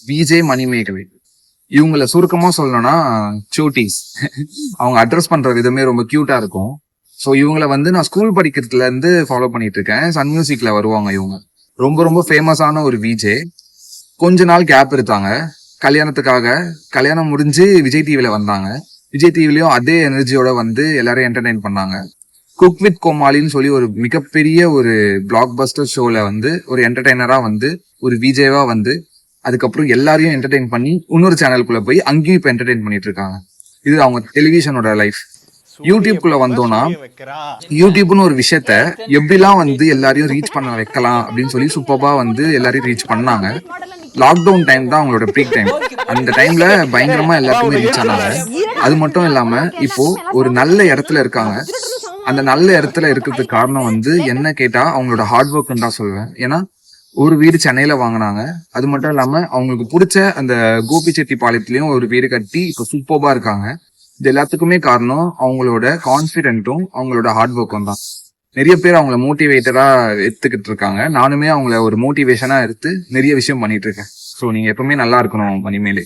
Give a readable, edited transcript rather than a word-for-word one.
VJ Manimekalai. இவங்கள சுருக்கமா சொல்லணும்னா சூட்டீஸ். அவங்க அட்ரஸ் பண்ற விதமே ரொம்ப கியூட்டா இருக்கும். ஸோ இவங்கள வந்து நான் ஸ்கூல் படிக்கிறதுல இருந்து ஃபாலோ பண்ணிட்டு இருக்கேன். சன் மியூசிக்ல வருவாங்க இவங்க. ரொம்ப ரொம்ப ஃபேமஸான ஒரு விஜே. கொஞ்ச நாள் கேப் எடுத்தாங்க கல்யாணத்துக்காக. கல்யாணம் முடிஞ்சு விஜய் டிவில வந்தாங்க. விஜய் டிவிலயும் அதே எனர்ஜியோட வந்து எல்லாரையும் என்டர்டைன் பண்ணாங்க. குக் வித் கோமாளின்னு சொல்லி ஒரு மிகப்பெரிய ஒரு பிளாக் பஸ்டர் ஷோல வந்து ஒரு என்டர்டைனரா வந்து ஒரு விஜேவா வந்து அதுக்கப்புறம் எல்லாரையும் என்டர்டைன் பண்ணி இன்னொரு சேனலுக்குள்ள போய் அங்கேயும் இப்ப என்டர்டைன் பண்ணிட்டு இருக்காங்க. இது அவங்க டெலிவிஷனோட லைஃப். யூடியூப்குள்ள வந்தோம்னா யூடியூப்னு ஒரு விஷயத்த எப்படிலாம் வந்து எல்லாரையும் ரீச் பண்ண வைக்கலாம் அப்படின்னு சொல்லி சூப்பர்பா வந்து எல்லாரையும் ரீச் பண்ணாங்க. லாக்டவுன் டைம் தான் அவங்களோட பீக் டைம். அந்த டைம்ல பயங்கரமா எல்லாருக்குமே ரீச் ஆனாங்க. அது மட்டும் இல்லாம இப்போ ஒரு நல்ல இடத்துல இருக்காங்க. அந்த நல்ல இடத்துல இருக்கிறதுக்கு காரணம் வந்து என்ன கேட்டா அவங்களோட ஹார்ட் ஒர்க்னு தான் சொல்லுவேன். ஏன்னா ஒரு வீடு சென்னையில வாங்கினாங்க. அது மட்டும் இல்லாம அவங்களுக்கு பிடிச்ச அந்த கோபிச்செட்டிப்பாளையத்திலயும் ஒரு வீடு கட்டி இப்போ சூப்பர்பா இருக்காங்க. இது எல்லாத்துக்குமே காரணம் அவங்களோட கான்பிடென்ட்டும் அவங்களோட ஹார்ட் ஒர்க்கும் தான். நிறைய பேர் அவங்கள மோட்டிவேட்டரா எடுத்துக்கிட்டு இருக்காங்க. நானுமே அவங்கள ஒரு மோட்டிவேஷனா எடுத்து நிறைய விஷயம் பண்ணிட்டு இருக்கேன். ஸோ நீங்க எப்பவுமே நல்லா இருக்கணும் மணிமேலே.